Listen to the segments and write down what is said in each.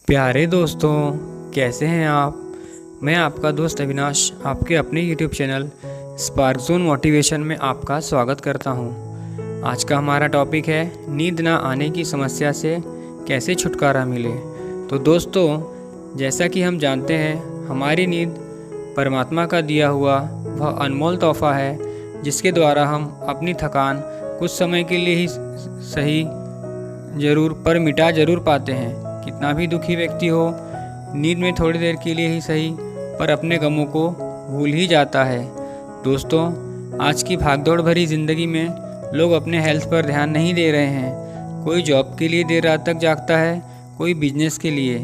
प्यारे दोस्तों, कैसे हैं आप। मैं आपका दोस्त अविनाश आपके अपने YouTube channel spark zone motivation में आपका स्वागत करता हूं। आज का हमारा टॉपिक है नींद ना आने की समस्या से कैसे छुटकारा मिले। तो दोस्तों, जैसा कि हम जानते हैं, हमारी नींद परमात्मा का दिया हुआ वह अनमोल तोहफा है, जिसके द्वारा हम अपनी थकान कुछ समय के लिए ही सही पर मिटा जरूर पाते हैं। कितना भी दुखी व्यक्ति हो, नींद में थोड़ी देर के लिए ही सही पर अपने गमों को भूल ही जाता है। दोस्तों, आज की भागदौड़ भरी ज़िंदगी में लोग अपने हेल्थ पर ध्यान नहीं दे रहे हैं। कोई जॉब के लिए देर रात तक जागता है, कोई बिजनेस के लिए।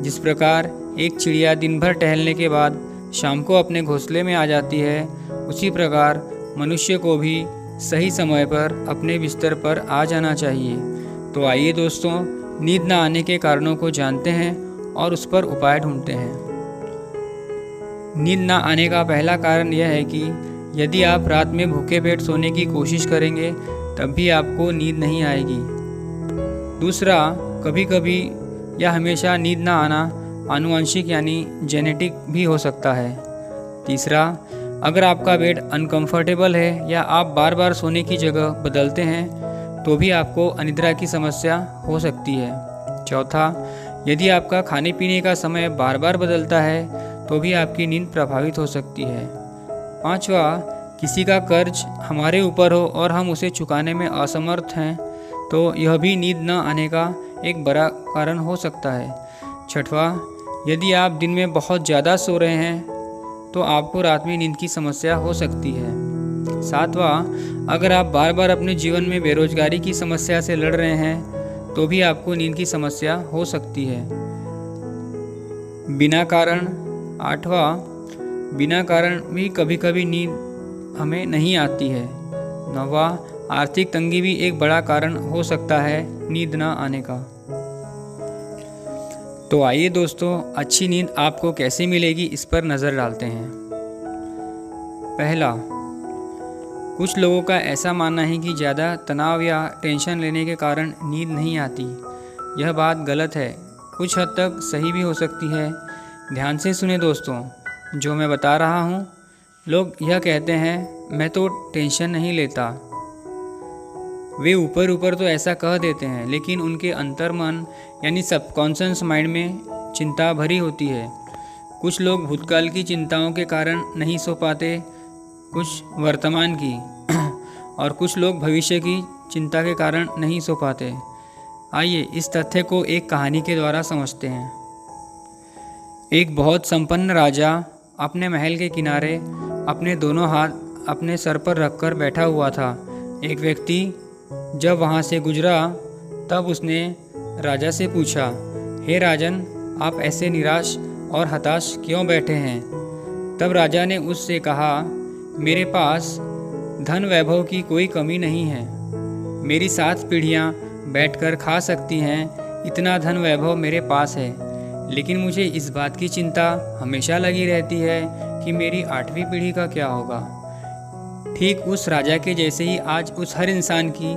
जिस प्रकार एक चिड़िया दिन भर टहलने के बाद शाम को अपने घोंसले में आ जाती है, उसी प्रकार मनुष्य को भी सही समय पर अपने बिस्तर पर आ जाना चाहिए। तो आइए दोस्तों, नींद न आने के कारणों को जानते हैं और उस पर उपाय ढूंढते हैं। नींद न आने का पहला कारण यह है कि यदि आप रात में भूखे पेट सोने की कोशिश करेंगे तब भी आपको नींद नहीं आएगी। दूसरा, कभी कभी या हमेशा नींद न आना आनुवंशिक यानी जेनेटिक भी हो सकता है। तीसरा, अगर आपका बेड अनकंफर्टेबल है या आप बार बार सोने की जगह बदलते हैं तो भी आपको अनिद्रा की समस्या हो सकती है। चौथा, यदि आपका खाने पीने का समय बार बार बदलता है तो भी आपकी नींद प्रभावित हो सकती है। पांचवा, किसी का कर्ज हमारे ऊपर हो और हम उसे चुकाने में असमर्थ हैं तो यह भी नींद न आने का एक बड़ा कारण हो सकता है। छठवां, यदि आप दिन में बहुत ज़्यादा सो रहे हैं तो आपको रात में नींद की समस्या हो सकती है। सातवां, अगर आप बार बार अपने जीवन में बेरोजगारी की समस्या से लड़ रहे हैं तो भी आपको नींद की समस्या हो सकती है बिना कारण। आठवां, बिना कारण भी कभी कभी नींद हमें नहीं आती है। नौवां, आर्थिक तंगी भी एक बड़ा कारण हो सकता है नींद ना आने का। तो आइए दोस्तों, अच्छी नींद आपको कैसे मिलेगी इस पर नज़र डालते हैं। पहला, कुछ लोगों का ऐसा मानना है कि ज़्यादा तनाव या टेंशन लेने के कारण नींद नहीं आती। यह बात गलत है, कुछ हद तक सही भी हो सकती है। ध्यान से सुने दोस्तों, जो मैं बता रहा हूँ। लोग यह कहते हैं मैं तो टेंशन नहीं लेता। वे ऊपर ऊपर तो ऐसा कह देते हैं, लेकिन उनके अंतर्मन यानी सबकॉन्शियस माइंड में चिंता भरी होती है। कुछ लोग भूतकाल की चिंताओं के कारण नहीं सो पाते, कुछ वर्तमान की और कुछ लोग भविष्य की चिंता के कारण नहीं सो पाते। आइए इस तथ्य को एक कहानी के द्वारा समझते हैं। एक बहुत संपन्न राजा अपने महल के किनारे अपने दोनों हाथ अपने सर पर रखकर बैठा हुआ था। एक व्यक्ति जब वहाँ से गुजरा तब उसने राजा से पूछा, हे राजन, आप ऐसे निराश और हताश क्यों बैठे हैं। तब राजा ने उससे कहा, मेरे पास धन वैभव की कोई कमी नहीं है। मेरी 7 पीढ़ियाँ बैठकर खा सकती हैं, इतना धन वैभव मेरे पास है। लेकिन मुझे इस बात की चिंता हमेशा लगी रहती है कि मेरी 8वीं पीढ़ी का क्या होगा। ठीक उस राजा के जैसे ही आज उस हर इंसान की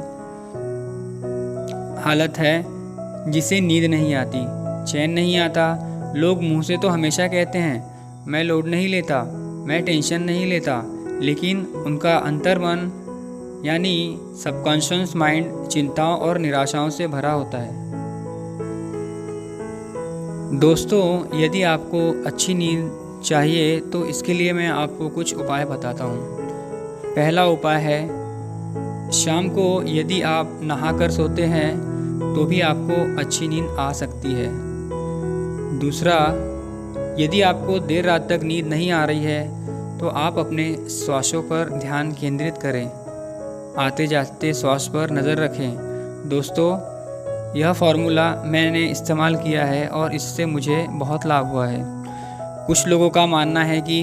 हालत है जिसे नींद नहीं आती, चैन नहीं आता। लोग मुंह से तो हमेशा कहते हैं मैं लोड नहीं लेता, मैं टेंशन नहीं लेता, लेकिन उनका अंतर्मन यानी सबकॉन्शियस माइंड चिंताओं और निराशाओं से भरा होता है। दोस्तों, यदि आपको अच्छी नींद चाहिए तो इसके लिए मैं आपको कुछ उपाय बताता हूँ। पहला उपाय है, शाम को यदि आप नहाकर सोते हैं तो भी आपको अच्छी नींद आ सकती है। दूसरा, यदि आपको देर रात तक नींद नहीं आ रही है तो आप अपने श्वासों पर ध्यान केंद्रित करें। आते जाते श्वास पर नज़र रखें। दोस्तों, यह फॉर्मूला मैंने इस्तेमाल किया है और इससे मुझे बहुत लाभ हुआ है। कुछ लोगों का मानना है कि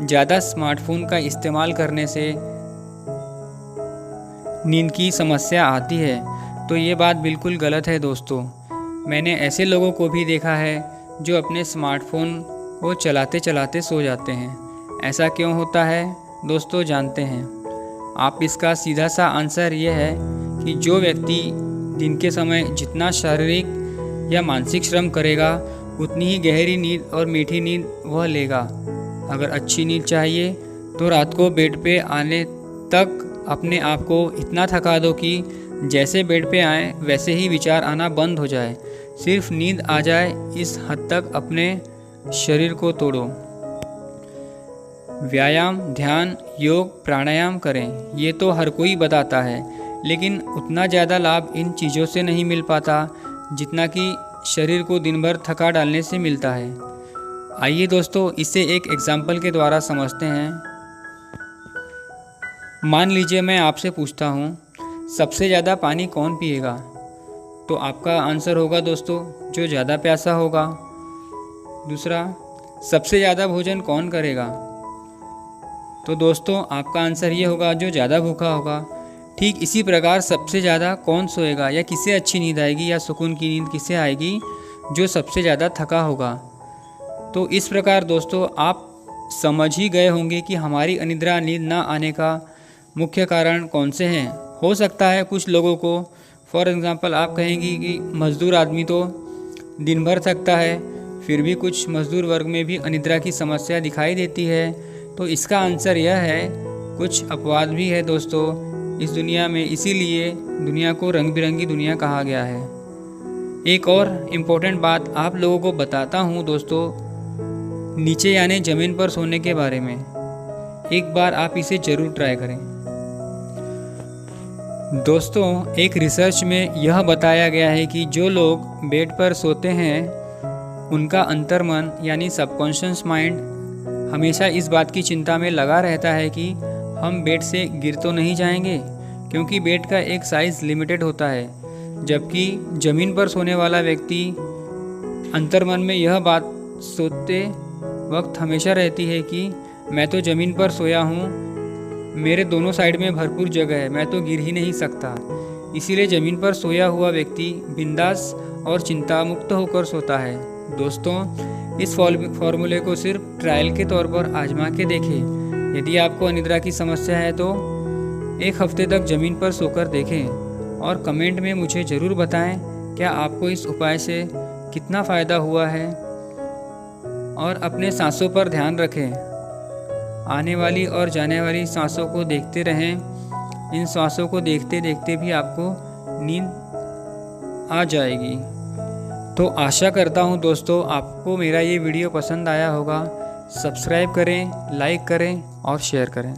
ज़्यादा स्मार्टफोन का इस्तेमाल करने से नींद की समस्या आती है, तो ये बात बिल्कुल गलत है दोस्तों। मैंने ऐसे लोगों को भी देखा है जो अपने स्मार्टफोन को चलाते चलाते सो जाते हैं। ऐसा क्यों होता है दोस्तों, जानते हैं आप। इसका सीधा सा आंसर ये है कि जो व्यक्ति दिन के समय जितना शारीरिक या मानसिक श्रम करेगा उतनी ही गहरी नींद और मीठी नींद वह लेगा। अगर अच्छी नींद चाहिए तो रात को बेड पे आने तक अपने आप को इतना थका दो कि जैसे बेड पे आए वैसे ही विचार आना बंद हो जाए, सिर्फ नींद आ जाए, इस हद तक अपने शरीर को तोड़ो। व्यायाम, ध्यान, योग, प्राणायाम करें, ये तो हर कोई बताता है, लेकिन उतना ज़्यादा लाभ इन चीज़ों से नहीं मिल पाता जितना कि शरीर को दिन भर थका डालने से मिलता है। आइए दोस्तों, इसे एक एग्जाम्पल के द्वारा समझते हैं। मान लीजिए मैं आपसे पूछता हूँ, सबसे ज़्यादा पानी कौन पिएगा? तो आपका आंसर होगा दोस्तों, जो ज़्यादा प्यासा होगा। दूसरा, सबसे ज़्यादा भोजन कौन करेगा? तो दोस्तों आपका आंसर ये होगा, जो ज़्यादा भूखा होगा। ठीक इसी प्रकार सबसे ज़्यादा कौन सोएगा या किसे अच्छी नींद आएगी या सुकून की नींद किसे आएगी? जो सबसे ज़्यादा थका होगा। तो इस प्रकार दोस्तों आप समझ ही गए होंगे कि हमारी अनिद्रा, नींद ना आने का मुख्य कारण कौन से हैं। हो सकता है कुछ लोगों को, फॉर एग्ज़ाम्पल आप कहेंगी कि मज़दूर आदमी तो दिन भर थकता है, फिर भी कुछ मज़दूर वर्ग में भी अनिद्रा की समस्या दिखाई देती है। तो इसका आंसर यह है, कुछ अपवाद भी है दोस्तों इस दुनिया में, इसीलिए दुनिया को रंग बिरंगी दुनिया कहा गया है। एक और इम्पोर्टेंट बात आप लोगों को बताता हूँ दोस्तों, नीचे यानी ज़मीन पर सोने के बारे में। एक बार आप इसे ज़रूर ट्राई करें। दोस्तों एक रिसर्च में यह बताया गया है कि जो लोग बेड पर सोते हैं उनका अंतर्मन यानी सबकॉन्शियस माइंड हमेशा इस बात की चिंता में लगा रहता है कि हम बेड से गिर तो नहीं जाएंगे, क्योंकि बेड का एक साइज़ लिमिटेड होता है। जबकि ज़मीन पर सोने वाला व्यक्ति अंतर्मन में यह बात सोते वक्त हमेशा रहती है कि मैं तो ज़मीन पर सोया हूँ, मेरे दोनों साइड में भरपूर जगह है, मैं तो गिर ही नहीं सकता। इसीलिए ज़मीन पर सोया हुआ व्यक्ति बिंदास और चिंता मुक्त होकर सोता है। दोस्तों इस फॉर्मूले को सिर्फ ट्रायल के तौर पर आजमा के देखें। यदि आपको अनिद्रा की समस्या है तो 1 हफ्ते तक ज़मीन पर सोकर देखें और कमेंट में मुझे ज़रूर बताएं क्या आपको इस उपाय से कितना फ़ायदा हुआ है। और अपने सांसों पर ध्यान रखें, आने वाली और जाने वाली सांसों को देखते रहें। इन सांसों को देखते देखते भी आपको नींद आ जाएगी। तो आशा करता हूँ दोस्तों आपको मेरा ये वीडियो पसंद आया होगा। सब्सक्राइब करें, लाइक करें और शेयर करें।